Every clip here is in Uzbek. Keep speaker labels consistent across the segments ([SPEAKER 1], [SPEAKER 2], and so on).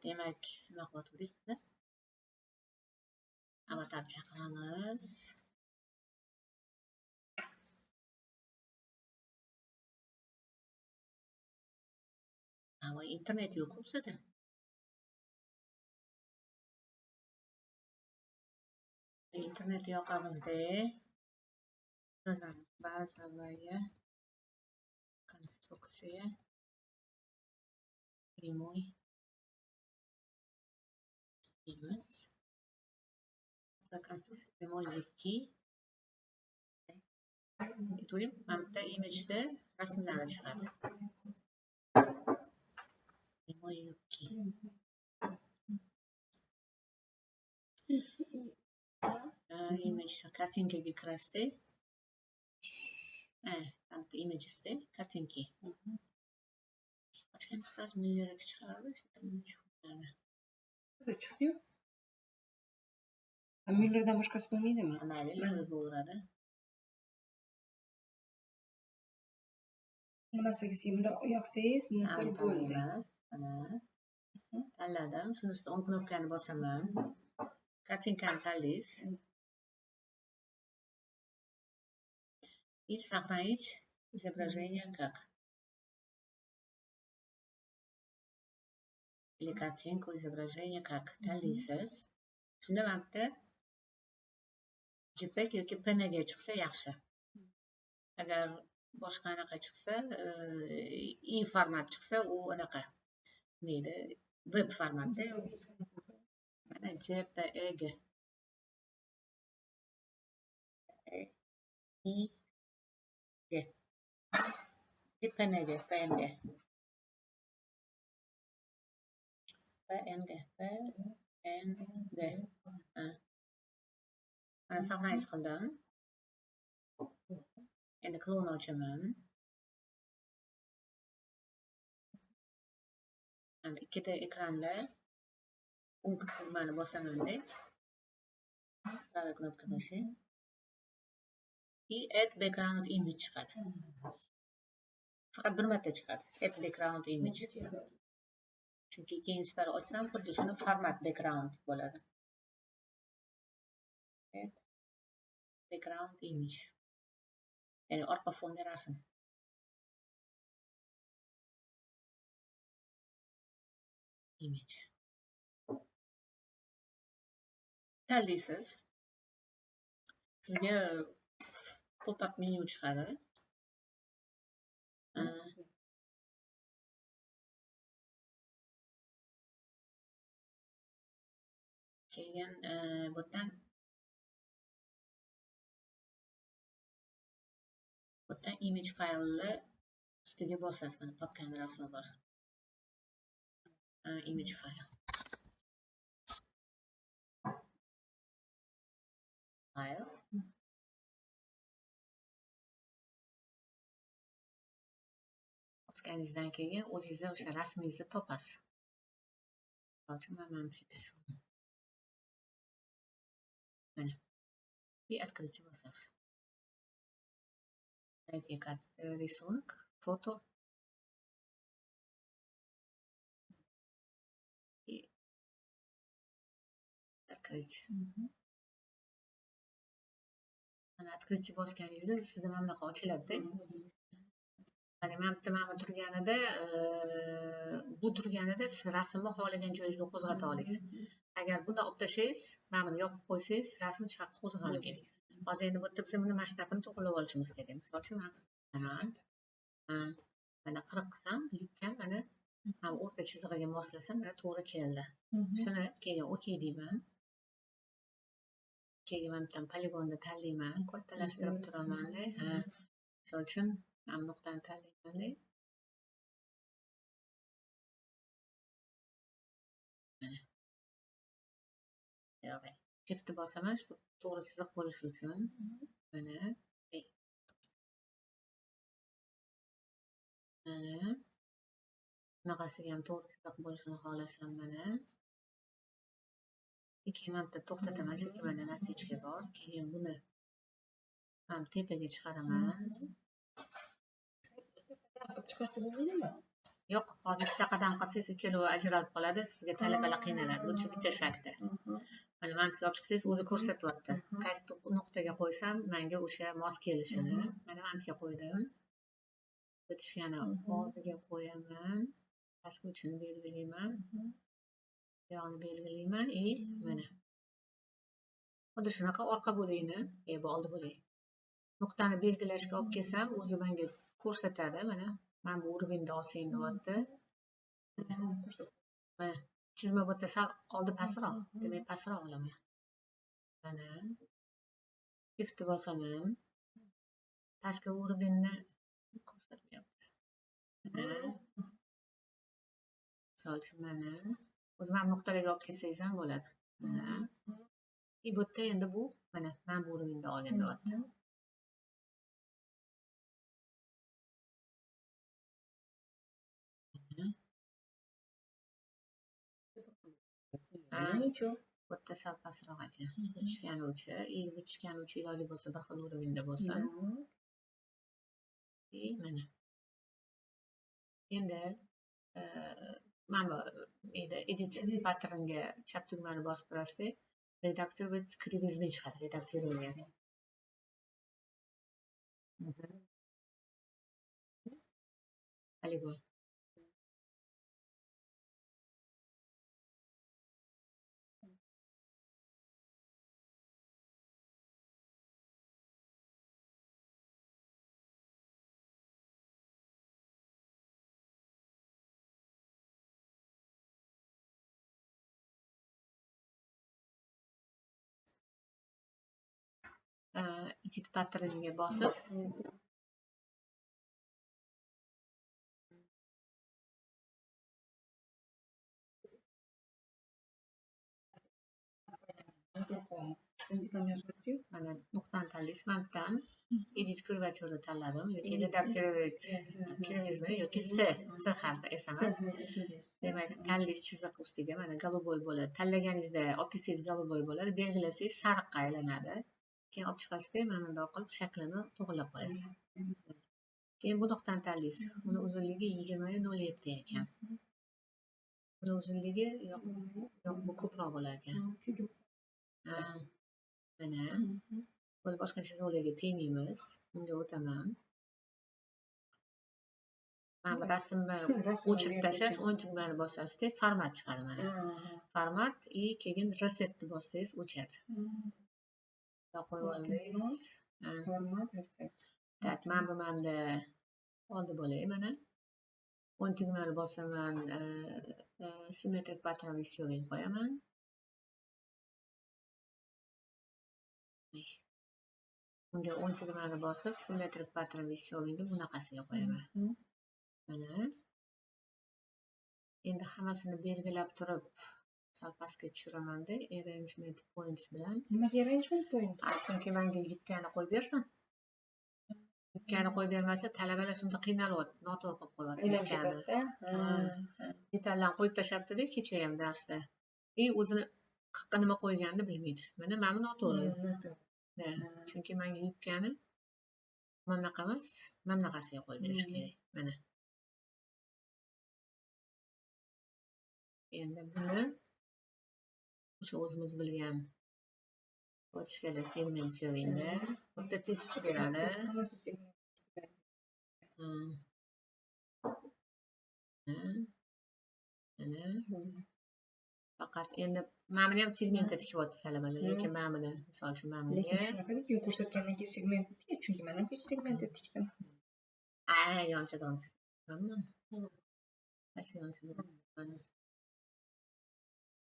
[SPEAKER 1] demak, nima qilyotgandik biz? Avatar chaqiramiz. Ama internet yo'q bizda. İnternet yoqamizda. Yozamiz bazaga. Konstruksiya. Прямой. Deymiz. Konstruksiya прямой yukki. Aytaylik, mana bitta imageda rasmlari chiqadi. Прямой yukki. Image kartinkaga kirasizda. Tam imagesda kartinka. Ochgan sразу miyaraga chiqaradi.
[SPEAKER 2] Chiqdi-yu. Millerdan boshqasi bo'lmaydimi?
[SPEAKER 1] Mayli, millar bo'laveradi.
[SPEAKER 2] Nimasiga bunda yoqsangiz nasl bo'ldi.
[SPEAKER 1] Mana. Tanladim. Shuni ustida o'ng knopkani bosaman. Kartinkani tanlaysiz. И сохранить изображение как. Или картинку изображение как. Tanlaysiz. Shunda mana bitta JPEG yoki PNG chiqsa yaxshi. Agar boshqa anaqa chiqsa, i format chiqsa, u anaqa. Neydi? Web formatda. Mana JPEG. PNG. Mana saqlanib qildim. Endi klon ochaman. Mana ikkita ekranda o'ng tugmani bosaman-da. Правый кнопка boshi. И add background image chiqadi. Faqat bir marta chiqadi. Add background image. Chunki keyin sifari ochsam, xuddi shuni format background bo'ladi. Add background image. Ya'ni orqa fonda rasm. Image. Tanlaysiz. Sizga pop-up menu chiqadi. Keyin bu yerdan image faylni ustiga bosasiz. Mana papkani rasmi bor. Image file. Bosganingizdan keyin o'zingiz o'sha rasmingizni topasiz. Hozir mana mana. И открыть босasiz. Найти рисунок, фото. И открыть. Mana открыть bosganingizda sizda mana bunaqa ochiladi. Mana mana turganida siz rasmni xohlagan joyingizga qo'zg'ata olasiz. Agar buni olib tashlaysiz, mana buni yopib qo'ysangiz, rasm chiqib qo'zg'almaydi. Hozir endi bu yerda biz buni masshtabini to'g'rilab olishimiz kerak. Misol uchun mana 40 qilsam, yubkam mana o'rta chizig'iga moslasam, mana to'g'ri keldi. Shuni keyin OK deyman. Keyin mana bitta poligonni tanlayman, kattalashtirib turaman. Misol uchun mana nuqtani tanlayman. Mana. Shiftni bosaman, to'g'ri chiziq bo'lishi uchun. Mana. Bunaqasiga ham to'g'ri chiziq bo'lishini xohlasam mana. Ikki marta to'xtataman, chunki mana natichka bor. Keyin buni ham tepaga chiqaraman.
[SPEAKER 2] Chiqarsa bo'lmaydimi?
[SPEAKER 1] Yo'q, hozir bitta qadam qilsangiz ikkalovi ajralib qoladi, sizga talabalar qiynaladi. Lutfi bitta shakda. Mana mantiq olib chiqsangiz o'zi ko'rsatyapti. Qaysi nuqtaga qo'ysam menga o'sha mos kelishini. Mana mantiqga qo'ydim. Bitishgani og'ziga qo'yaman. Pastki uchini belgilayman. Buyog'ini belgilayman. Mana. Xuddi shunaqa orqa bo'lagini, bu oldi bo'lak. Nuqtani belgilashga olib kelsam, o'zi menga ko'rsatadi. Mana men bu uровеньda olsang deyapti. Mana chizma bu yerda sal qoldi pastroq. Demak, pastroq olaman. Mana shiftni bosaman. Pastki uровеньni ko'rsatmayapti. Misol uchun mana o'zi men nuqtalarga olib kelsangiz ham bo'ladi. Mana bu yerda endi bu mana men bu uровеньda olgan deyapti. Bu yerda sal pastroq ekan. Bitishganuvchi, bitishganuvchi iloji bo'lsa bir xil uровеньda bo'lsa. Mana. Endi mana edit patternga chap tugmani bosib turasiz. Redaktor with kривизны chiqadi, redaksирование. Полигон. Edit patternga bosib mana nuqtani tanlaysiz. Men bittadan edit curvature tanladim yoki redaksировать kривизны yoki S harfi emas. Demak, tanlaysiz chiziq ustiga mana голубой bo'ladi. Tanlaganingizda olib kelsangiz голубой bo'ladi, belgilasangiz sariqqa aylanadi. Keyin olib chiqasizda mana bunday qilib shaklini to'g'rilab qo'yasiz. Keyin bu nuqtani tanlaysiz. Uni uzunligi 20.07 ekan. Buni uzunligi yo'q, bu ko'proq bo'lar ekan. Mana buni boshqa chiziqlarga tegmaymiz. Bunga o'taman. Mana rasmni o'chirib tashlash, o'ng tugmani bosasizda format chiqadi mana. Format keyin resetni bossangiz o'chadi. Qo'yib oldingiz. Format reset. Tak, men bu menda oldi bo'lay mana. O'ng tugmani bosaman, symmetric pattern visioning qo'yaman. Unga o'ng tugmani bosib, symmetric pattern visioningni bunaqasiga qo'yaman. Mana. Endi hammasini belgilab turib, sal pastga tushiraman-da, arrangement points bilan.
[SPEAKER 2] Nimaga arrangement point?
[SPEAKER 1] Chunki menga yubkani qo'yib bersin. Yubkani qo'yib bermasa, talabalar shunda qiynalyapti, noto'g'ri qilib qo'yadi yubkani. Detallarni qo'yib tashlabdi-da kecha ham darsda. O'zini haqqa nima qo'yganini bilmaydi. Mana bu noto'g'ri. Chunki menga yubkani bunaqa emas, mana bunaqasiga qo'yib berish kerak. Mana. Endi buni o'sha o'zimiz bilgan o'tishga segment joyingda bitta test beradi. Mana. Faqat endi mana buni ham segmentga tikyapti talabalar, lekin mana buni misol uchun mana bunga
[SPEAKER 2] lekin ko'rsatgandan keyin segmentni tikadi, chunki men ham hech segmentni tikdim.
[SPEAKER 1] Yonchadan.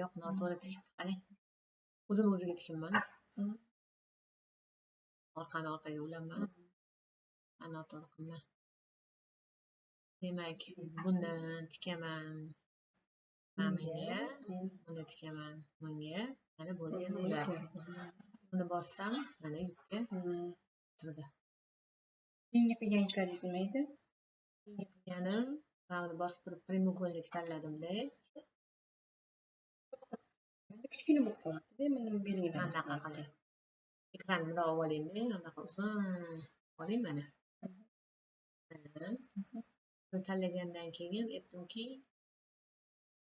[SPEAKER 1] Yo'q, noto'g'ri tikibdi. Qarang. O'ziga tikimman. Orqani orqaga ulaman. Noto'g'ri qilman. Demak, buni tikaman. Bunga, buni tikaman. Bunga, mana bo'ldi endi ular. Buni bossam, mana yubka turdi.
[SPEAKER 2] Keyingi qilgan ishlaringiz nima edi?
[SPEAKER 1] Qilganim, buni bosib turib prямоугольник tanladim-da.
[SPEAKER 2] Kichkina bo'lib qoladi-da, men belgiladim.
[SPEAKER 1] Anaqa qiling. Ekranni bundoq olib oling-da, anaqa uzun oling mana. Buni tanlagandan keyin aytdimki,